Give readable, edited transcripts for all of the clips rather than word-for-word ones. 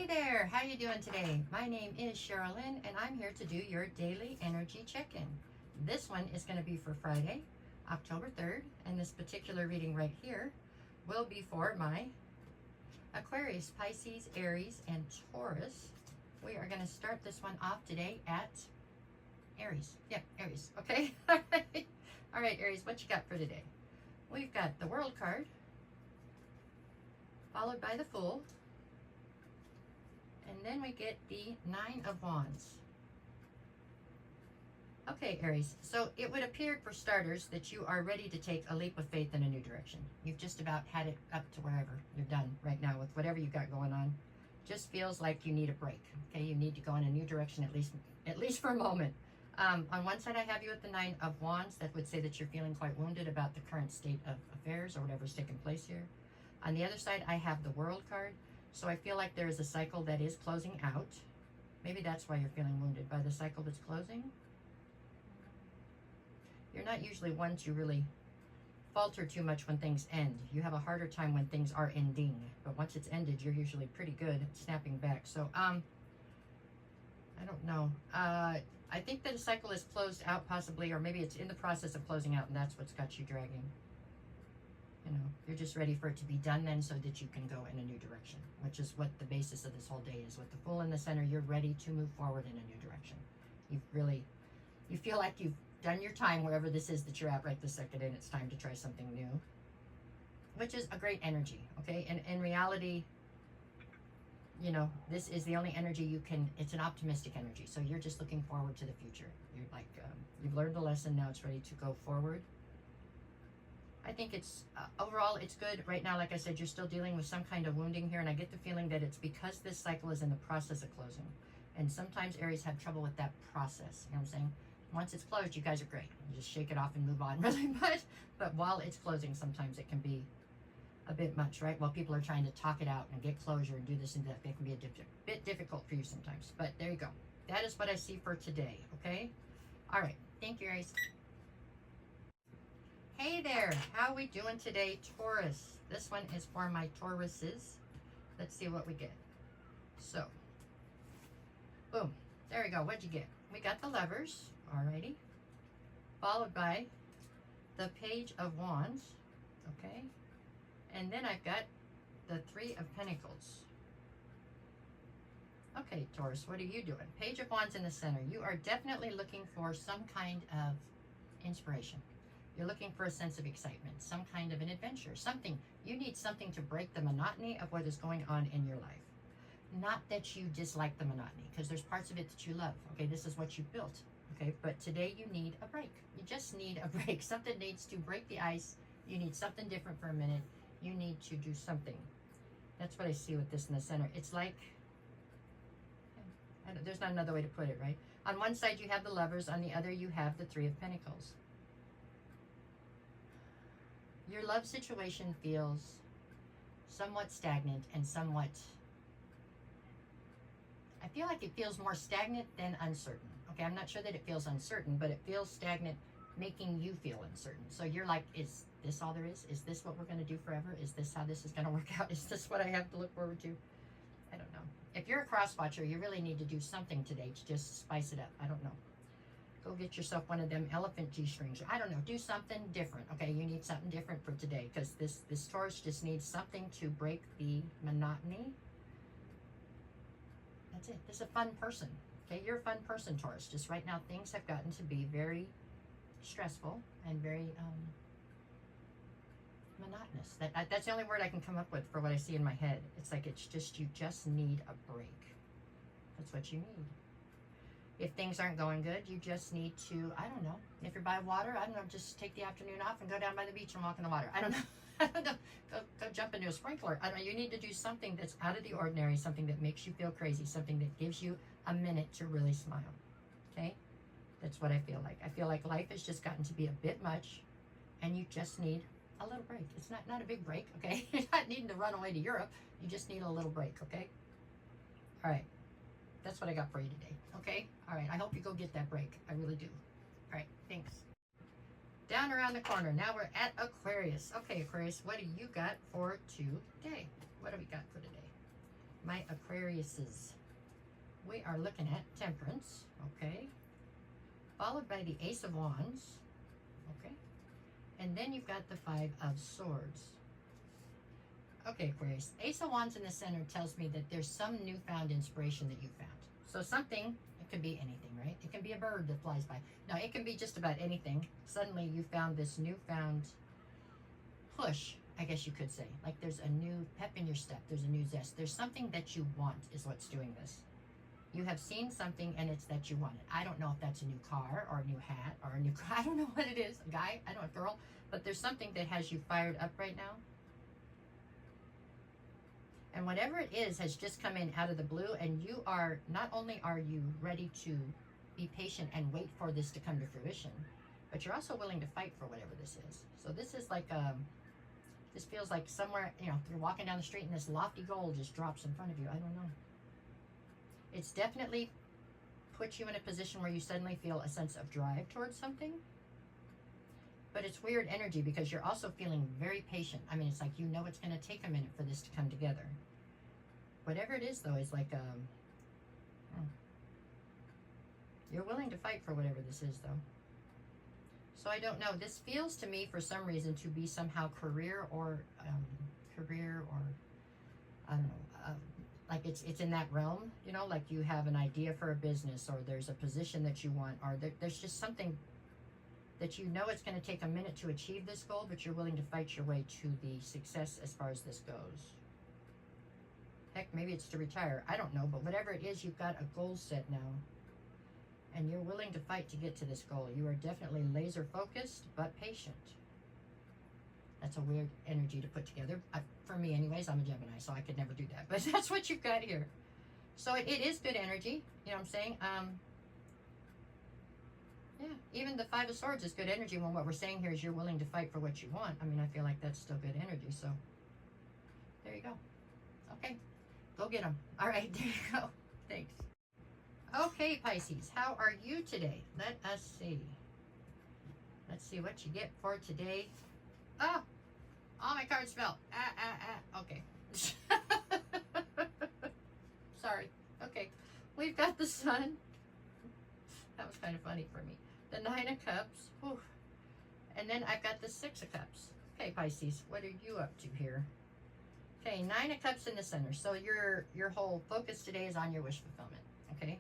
there, how you doing today? My name is Sherilyn and I'm here to do your daily energy check-in. This one is going to be for Friday, October 3rd, and this particular reading right here will be for my Aquarius, Pisces, Aries, and Taurus. We are going to start this one off today at Aries. Yep, Aries. Okay. All right, Aries, what you got for today? We've got the World card, followed by the Fool, and then we get the Nine of Wands. Okay, Aries, so it would appear for starters that you are ready to take a leap of faith in a new direction. You've just about had it up to wherever. You're done right now with whatever you've got going on. Just feels like you need a break. Okay, you need to go in a new direction at least for a moment. On one side I have you at the Nine of Wands. That would say that you're feeling quite wounded about the current state of affairs or whatever's taking place here. On the other side I have the World card. So I feel like there is a cycle that is closing out. Maybe that's why you're feeling wounded, by the cycle that's closing. You're not usually one to really falter too much when things end. You have a harder time when things are ending. But once it's ended, you're usually pretty good at snapping back. So, I don't know. I think that a cycle is closed out possibly, or maybe it's in the process of closing out, and that's what's got you dragging. You know, you're just ready for it to be done then so that you can go in a new direction, which is what the basis of this whole day is. With the Fool in the center, you're ready to move forward in a new direction. You feel like you've done your time wherever this is that you're at right this second, and it's time to try something new, which is a great energy, okay? And in reality, you know, this is the only energy you can, it's an optimistic energy. So you're just looking forward to the future. You're like, you've learned the lesson, now it's ready to go forward. I think it's, overall, it's good. Right now, like I said, you're still dealing with some kind of wounding here, and I get the feeling that it's because this cycle is in the process of closing. And sometimes Aries have trouble with that process, you know what I'm saying? Once it's closed, you guys are great. You just shake it off and move on really much. But while it's closing, sometimes it can be a bit much, right? While people are trying to talk it out and get closure and do this and that, it can be a bit difficult for you sometimes. But there you go. That is what I see for today, okay? All right. Thank you, Aries. Hey there, how we doing today, Taurus? This one is for my Tauruses. Let's see what we get. So, boom, there we go. What'd you get? We got the Lovers, alrighty, followed by the Page of Wands, okay, and then I've got the Three of Pentacles. Okay, Taurus, what are you doing? Page of Wands in the center. You are definitely looking for some kind of inspiration. You're looking for a sense of excitement, some kind of an adventure, something. You need something to break the monotony of what is going on in your life. Not that you dislike the monotony, because there's parts of it that you love. Okay, this is what you built. Okay, but today you need a break. You just need a break. Something needs to break the ice. You need something different for a minute. You need to do something. That's what I see with this in the center. It's like, there's not another way to put it, right? On one side you have the Lovers, on the other you have the Three of Pentacles. Your love situation feels somewhat stagnant and somewhat, I feel like it feels more stagnant than uncertain. Okay, I'm not sure that it feels uncertain, but it feels stagnant, making you feel uncertain. So you're like, is this all there is? Is this what we're going to do forever? Is this how this is going to work out? Is this what I have to look forward to? I don't know. If you're a cross-watcher, you really need to do something today to just spice it up. I don't know. Go get yourself one of them elephant G-strings. I don't know. Do something different. Okay, you need something different for today, because this Taurus just needs something to break the monotony. That's it. This is a fun person. Okay, you're a fun person, Taurus. Just right now, things have gotten to be very stressful and very monotonous. That's the only word I can come up with for what I see in my head. It's like it's just, you just need a break. That's what you need. If things aren't going good, you just need to, I don't know, if you're by water, I don't know, just take the afternoon off and go down by the beach and walk in the water. I don't know. I don't know. Go jump into a sprinkler. I don't know. You need to do something that's out of the ordinary, something that makes you feel crazy, something that gives you a minute to really smile. Okay? That's what I feel like. I feel like life has just gotten to be a bit much, and you just need a little break. It's not a big break, okay? You're not needing to run away to Europe. You just need a little break, okay? All right. That's what I got for you today, okay? All right, I hope you go get that break. I really do. All right, thanks. Down around the corner, now we're at Aquarius. Okay, Aquarius, what do you got for today? What do we got for today? my Aquariuses. We are looking at Temperance, okay? Followed by the Ace of Wands, okay? And then you've got the Five of Swords. Okay, Aquarius. Ace of Wands in the center tells me that there's some newfound inspiration that you found. So something, it could be anything, right? It can be a bird that flies by. No, it can be just about anything. Suddenly you found this newfound push, I guess you could say. Like there's a new pep in your step. There's a new zest. There's something that you want is what's doing this. You have seen something and it's that you want it. I don't know if that's a new car or a new hat or a new car. I don't know what it is. A guy, I don't know, a girl. But there's something that has you fired up right now. And whatever it is has just come in out of the blue, and you are, not only are you ready to be patient and wait for this to come to fruition, but you're also willing to fight for whatever this is. So this is like, this feels like somewhere, you know, you're walking down the street and this lofty goal just drops in front of you. I don't know. It's definitely put you in a position where you suddenly feel a sense of drive towards something. But it's weird energy because you're also feeling very patient. I mean, it's like you know it's going to take a minute for this to come together. Whatever it is, though, is like, you're willing to fight for whatever this is, though. So I don't know. This feels to me, for some reason, to be somehow career or, I don't know, like it's in that realm, you know, like you have an idea for a business, or there's a position that you want, or there's just something that you know it's going to take a minute to achieve this goal, but you're willing to fight your way to the success as far as this goes. Heck, maybe it's to retire. I don't know, but whatever it is, you've got a goal set now, and you're willing to fight to get to this goal. You are definitely laser focused, but patient. That's a weird energy to put together. For me anyways, I'm a Gemini, so I could never do that. But that's what you've got here. So it is good energy. You know what I'm saying? Yeah, even the Five of Swords is good energy when what we're saying here is you're willing to fight for what you want. I mean, I feel like that's still good energy. So there you go. Okay, go get them. All right, there you go. Thanks. Okay, Pisces, how are you today? Let us see. Let's see what you get for today. Oh, all my cards fell. Okay. Sorry. Okay. We've got the Sun. That was kind of funny for me. The Nine of Cups. Whew. And then I've got the Six of Cups. Okay, Pisces, what are you up to here? Okay, Nine of Cups in the center. So your whole focus today is on your wish fulfillment. Okay.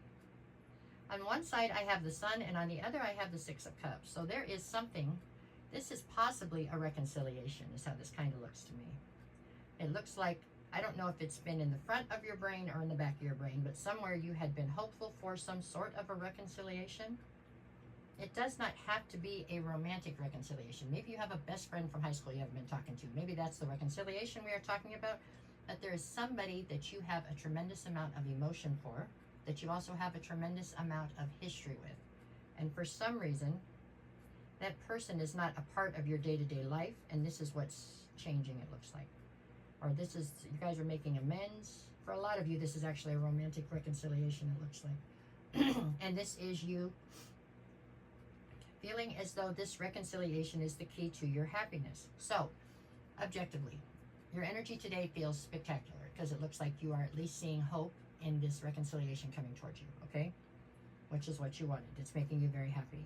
On one side, I have the Sun, and on the other, I have the Six of Cups. So there is something. This is possibly a reconciliation, is how this kind of looks to me. It looks like, I don't know if it's been in the front of your brain or in the back of your brain, but somewhere you had been hopeful for some sort of a reconciliation. It does not have to be a romantic reconciliation. Maybe you have a best friend from high school you haven't been talking to. Maybe that's the reconciliation we are talking about. But there is somebody that you have a tremendous amount of emotion for, that you also have a tremendous amount of history with. And for some reason, that person is not a part of your day-to-day life, and this is what's changing, it looks like. Or this is, you guys are making amends. For a lot of you, this is actually a romantic reconciliation, it looks like. And this is you feeling as though this reconciliation is the key to your happiness. So, objectively, your energy today feels spectacular because it looks like you are at least seeing hope in this reconciliation coming towards you, okay? Which is what you wanted. It's making you very happy.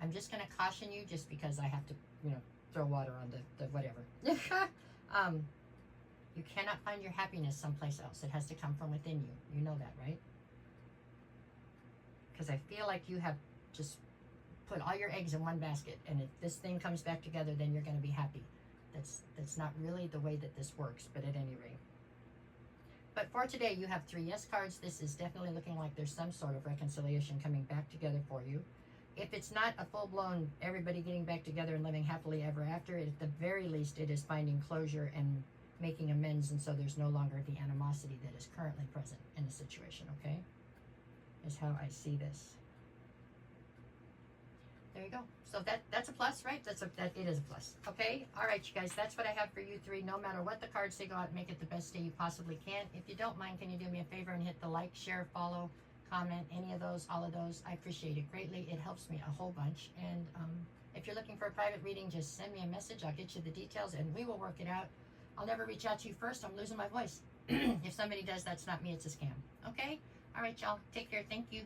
I'm just going to caution you just because I have to, you know, throw water on the whatever. You cannot find your happiness someplace else. It has to come from within you. You know that, right? Because I feel like you have just put all your eggs in one basket, and if this thing comes back together, then you're going to be happy. That's not really the way that this works, but at any rate. But for today, you have 3 yes cards. This is definitely looking like there's some sort of reconciliation coming back together for you. If it's not a full-blown everybody getting back together and living happily ever after, at the very least, it is finding closure and making amends, and so there's no longer the animosity that is currently present in the situation, okay? Is how I see this. There you go. So that's a plus, right? It is a plus. Okay? All right, you guys, that's what I have for you 3. No matter what the cards say, go out and make it the best day you possibly can. If you don't mind, can you do me a favor and hit the like, share, follow, comment, any of those, all of those? I appreciate it greatly. It helps me a whole bunch. And if you're looking for a private reading, just send me a message. I'll get you the details, and we will work it out. I'll never reach out to you first. I'm losing my voice. If somebody does, that's not me, it's a scam. Okay? All right, y'all. Take care. Thank you.